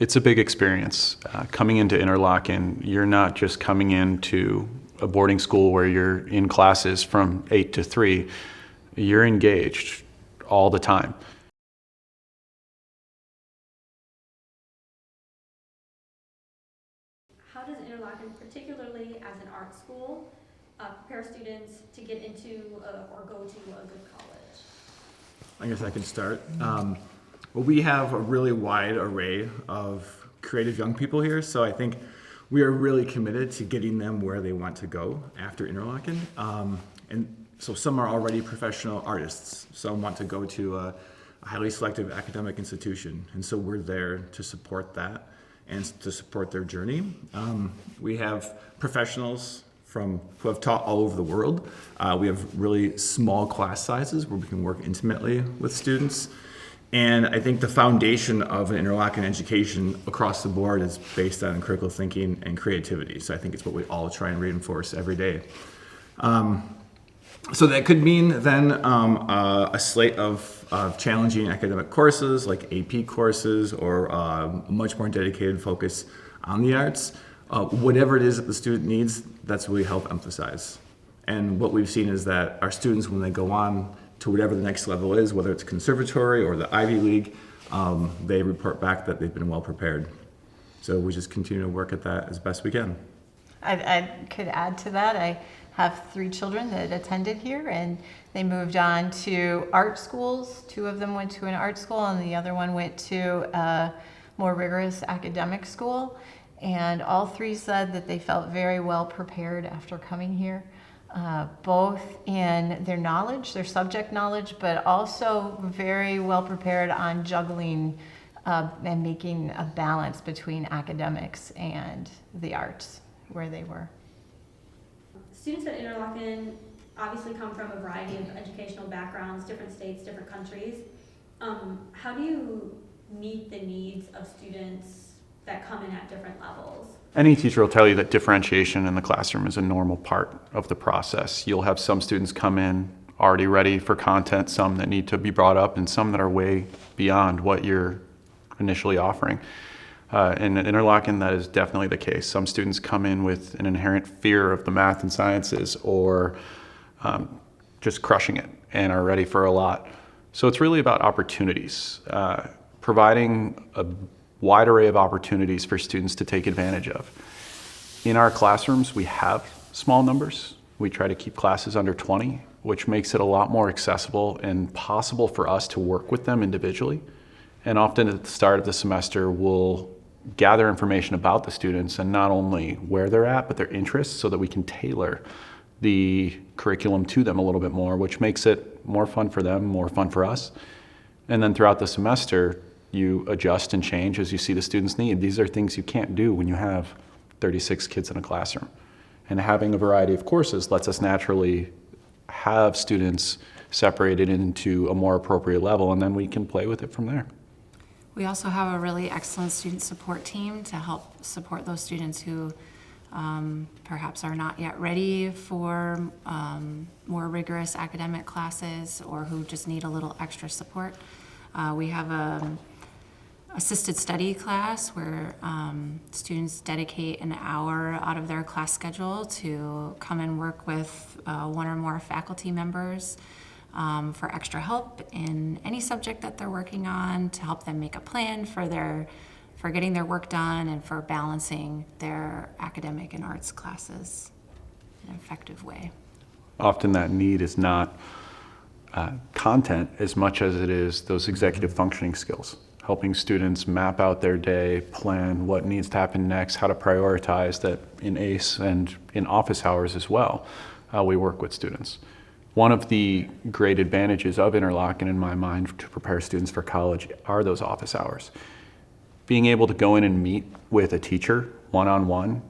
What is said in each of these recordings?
It's a big experience. Coming into Interlochen, you're not just coming into a boarding school where you're in classes from 8 to 3. You're engaged all the time. How does Interlochen, particularly as an art school, prepare students to get into or go to a good college? I guess I can start. Well, we have a really wide array of creative young people here, so I think we are really committed to getting them where they want to go after Interlochen. And so some are already professional artists. Some want to go to a highly selective academic institution, and so we're there to support that and to support their journey. We have professionals who have taught all over the world. We have really small class sizes where we can work intimately with students. And I think the foundation of an Interlochen education across the board is based on critical thinking and creativity. So I think it's what we all try and reinforce every day. So that could mean then a slate of challenging academic courses like AP courses, or a much more dedicated focus on the arts. Whatever it is that the student needs, that's what we help emphasize. And what we've seen is that our students, when they go on to whatever the next level is, whether it's conservatory or the Ivy League, they report back that they've been well prepared. So we just continue to work at that as best we can. I could add to that. I have 3 children that attended here, and they moved on to art schools. 2 of them went to an art school, and the other one went to a more rigorous academic school. And all 3 said that they felt very well prepared after coming here, both in their knowledge, their subject knowledge, but also very well prepared on juggling and making a balance between academics and the arts where they were. Students at Interlochen obviously come from a variety of educational backgrounds, different states, different countries. How do you meet the needs of students that come in at different levels? Any teacher will tell you that differentiation in the classroom is a normal part of the process. You'll have some students come in already ready for content, some that need to be brought up, and some that are way beyond what you're initially offering. In Interlochen, that is definitely the case. Some students come in with an inherent fear of the math and sciences, or just crushing it and are ready for a lot. So it's really about opportunities, providing a wide array of opportunities for students to take advantage of. In our classrooms, we have small numbers. We try to keep classes under 20, which makes it a lot more accessible and possible for us to work with them individually. And often at the start of the semester, we'll gather information about the students and not only where they're at, but their interests, so that we can tailor the curriculum to them a little bit more, which makes it more fun for them, more fun for us. And then throughout the semester, you adjust and change as you see the students' need. These are things you can't do when you have 36 kids in a classroom. And having a variety of courses lets us naturally have students separated into a more appropriate level, and then we can play with it from there. We also have a really excellent student support team to help support those students who perhaps are not yet ready for more rigorous academic classes, or who just need a little extra support. We have a assisted study class where students dedicate an hour out of their class schedule to come and work with 1 or more faculty members for extra help in any subject that they're working on, to help them make a plan for getting their work done and for balancing their academic and arts classes in an effective way. Often that need is not content as much as it is those executive functioning skills, helping students map out their day, plan what needs to happen next, how to prioritize that in ACE and in office hours as well. We work with students. One of the great advantages of Interlochen, in my mind, to prepare students for college are those office hours. Being able to go in and meet with a teacher one-on-one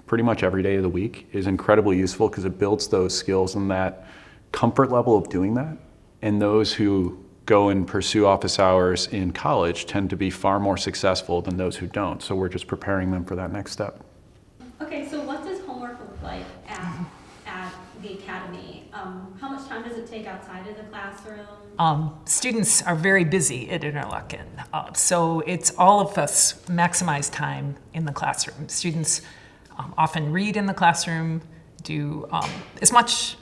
pretty much every day of the week is incredibly useful, because it builds those skills and that comfort level of doing that. And those who go and pursue office hours in college tend to be far more successful than those who don't. So we're just preparing them for that next step. Okay, so what does homework look like at the academy? How much time does it take outside of the classroom? Students are very busy at Interlochen, so it's all of us maximize time in the classroom. Students often read in the classroom, do as much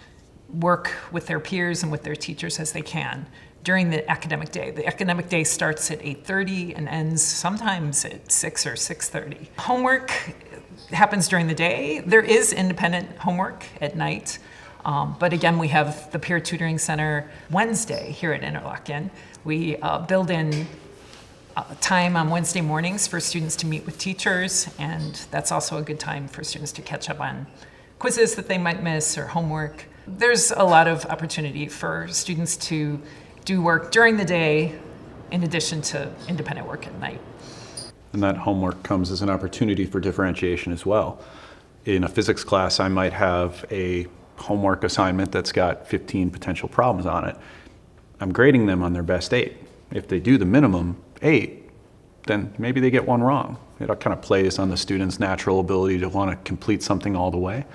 work with their peers and with their teachers as they can during the academic day. The academic day starts at 8:30 and ends sometimes at 6 or 6:30. Homework happens during the day. There is independent homework at night. But again, we have the Peer Tutoring Center Wednesday here at Interlochen. We build in time on Wednesday mornings for students to meet with teachers, and that's also a good time for students to catch up on quizzes that they might miss or homework. There's a lot of opportunity for students to do work during the day in addition to independent work at night. And that homework comes as an opportunity for differentiation as well. In a physics class, I might have a homework assignment that's got 15 potential problems on it. I'm grading them on their best 8. If they do the minimum 8, then maybe they get one wrong. It kind of plays on the student's natural ability to want to complete something all the way,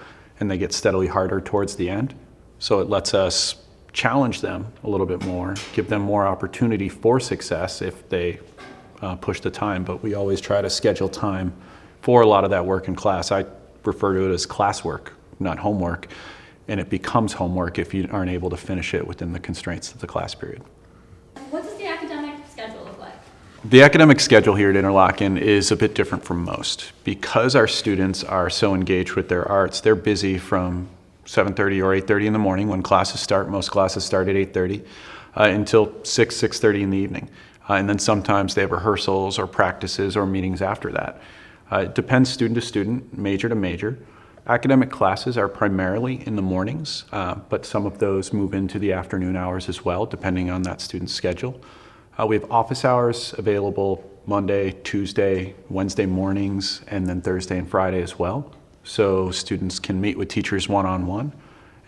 and they get steadily harder towards the end. So it lets us challenge them a little bit more, give them more opportunity for success if they push the time, but we always try to schedule time for a lot of that work in class. I refer to it as classwork, not homework, and it becomes homework if you aren't able to finish it within the constraints of the class period. What does the academic schedule look like? The academic schedule here at Interlochen is a bit different from most. Because our students are so engaged with their arts, they're busy from 7:30 or 8:30 in the morning when classes start. Most classes start at 8:30 until 6:30 in the evening. And then sometimes they have rehearsals or practices or meetings after that. It depends student to student, major to major. Academic classes are primarily in the mornings, but some of those move into the afternoon hours as well, depending on that student's schedule. We have office hours available Monday, Tuesday, Wednesday mornings, and then Thursday and Friday as well. So students can meet with teachers one-on-one.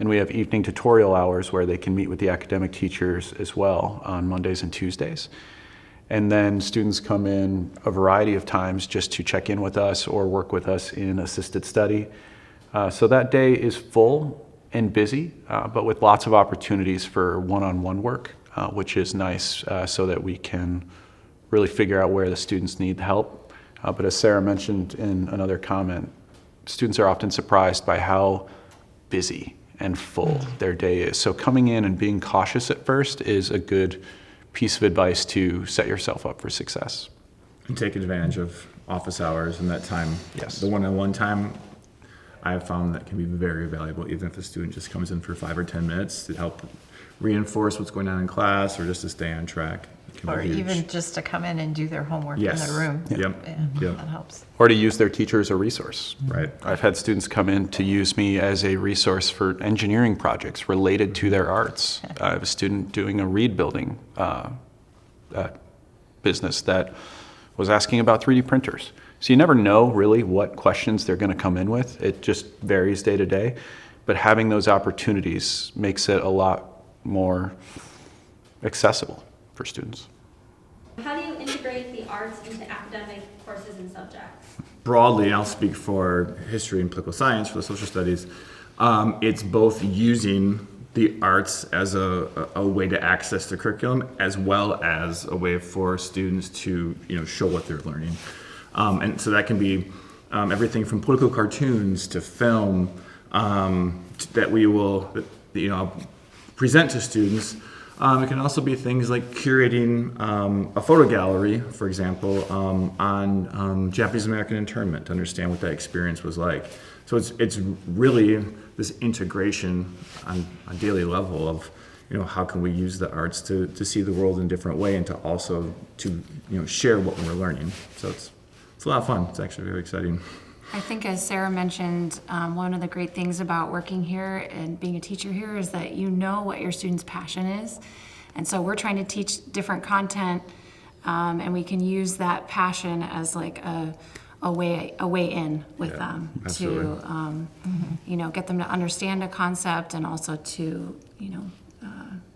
And we have evening tutorial hours where they can meet with the academic teachers as well on Mondays and Tuesdays. And then students come in a variety of times just to check in with us or work with us in assisted study. So that day is full and busy, but with lots of opportunities for one-on-one work, which is nice so that we can really figure out where the students need help. But as Sarah mentioned in another comment, students are often surprised by how busy and full their day is. So coming in and being cautious at first is a good piece of advice to set yourself up for success. And take advantage of office hours and that time. Yes. The one-on-one time, I have found that can be very valuable, even if a student just comes in for 5 or 10 minutes to help reinforce what's going on in class or just to stay on track. It can Or be huge. even just to come in and do their homework in Yes. their room. Yep. Yeah, Yep. that helps. Or to use their teacher as a resource. Right. I've had students come in to use me as a resource for engineering projects related to their arts. I have a student doing a reed building business that was asking about 3D printers. So you never know really what questions they're going to come in with. It just varies day to day. But having those opportunities makes it a lot more accessible for students. How do you integrate the arts into academic courses and subjects? Broadly, and I'll speak for history and political science, for the social studies, it's both using the arts as a way to access the curriculum as well as a way for students to show what they're learning. And so that can be everything from political cartoons to film that we will present to students. It can also be things like curating a photo gallery, for example, on Japanese American internment to understand what that experience was like. So it's really this integration on a daily level of how can we use the arts to see the world in a different way and to also to share what we're learning. So it's a lot of fun. It's actually very exciting. I think as Sarah mentioned, one of the great things about working here and being a teacher here is that you know what your students' passion is. And so we're trying to teach different content, and we can use that passion as like a way in with them absolutely. to get them to understand a concept and also to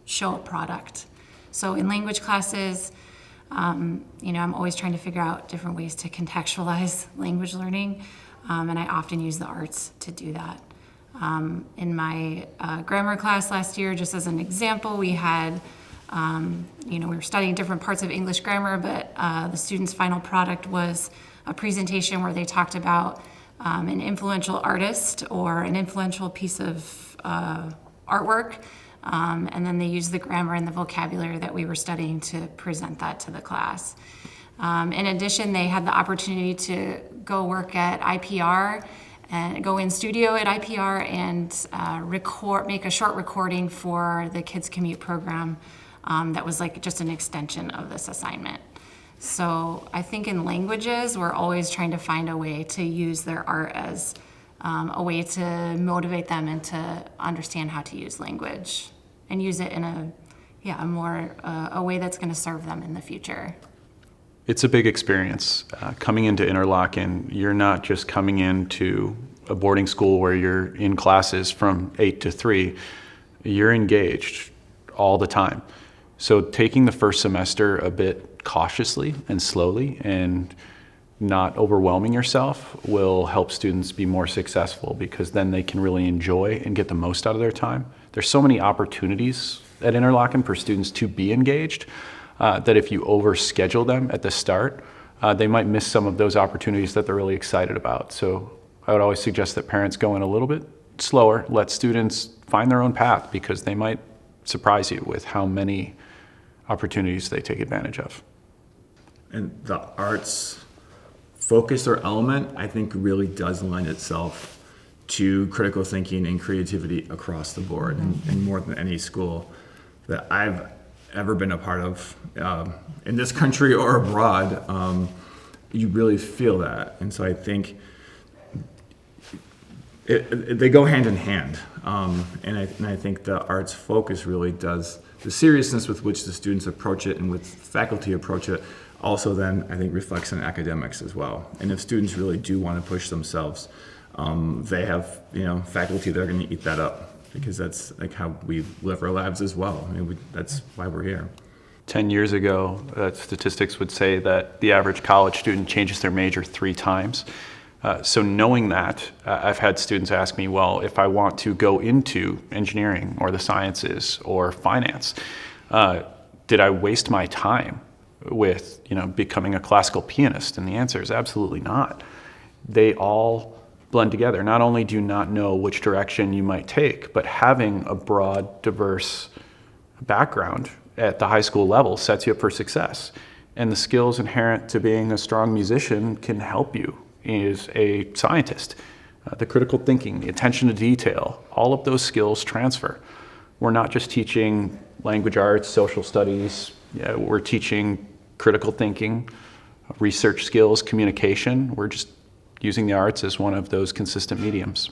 show a product. So in language classes, I'm always trying to figure out different ways to contextualize language learning, and I often use the arts to do that. In my grammar class last year, just as an example, we had, we were studying different parts of English grammar, but the students' final product was a presentation where they talked about an influential artist or an influential piece of artwork, and then they used the grammar and the vocabulary that we were studying to present that to the class. In addition, they had the opportunity to go work at IPR and go in studio at IPR and make a short recording for the Kids Commute program that was like just an extension of this assignment. So I think in languages, we're always trying to find a way to use their art as a way to motivate them and to understand how to use language and use it in a way that's going to serve them in the future. It's a big experience. Coming into Interlochen, you're not just coming into a boarding school where you're in classes from 8 to 3. You're engaged all the time. So taking the first semester a bit cautiously and slowly and not overwhelming yourself will help students be more successful, because then they can really enjoy and get the most out of their time. There's so many opportunities at Interlochen for students to be engaged that if you overschedule them at the start, they might miss some of those opportunities that they're really excited about. So I would always suggest that parents go in a little bit slower, let students find their own path, because they might surprise you with how many opportunities they take advantage of. And the arts focus or element, I think, really does lend itself to critical thinking and creativity across the board, and more than any school that I've ever been a part of in this country or abroad. You really feel that. And so I think they go hand in hand. And I think the arts focus really does, the seriousness with which the students approach it and with faculty approach it, also then I think reflects on academics as well. And if students really do want to push themselves, they have faculty that are going to eat that up, because that's like how we live our lives as well. I mean, that's why we're here. 10 years ago, statistics would say that the average college student changes their major 3 times. So knowing that, I've had students ask me, well, if I want to go into engineering or the sciences or finance, did I waste my time with becoming a classical pianist? And the answer is absolutely not. They all blend together. Not only do you not know which direction you might take, but having a broad, diverse background at the high school level sets you up for success. And the skills inherent to being a strong musician can help you as a scientist. The critical thinking, the attention to detail, all of those skills transfer. We're not just teaching language arts, social studies. We're teaching critical thinking, research skills, communication. We're just using the arts as one of those consistent mediums.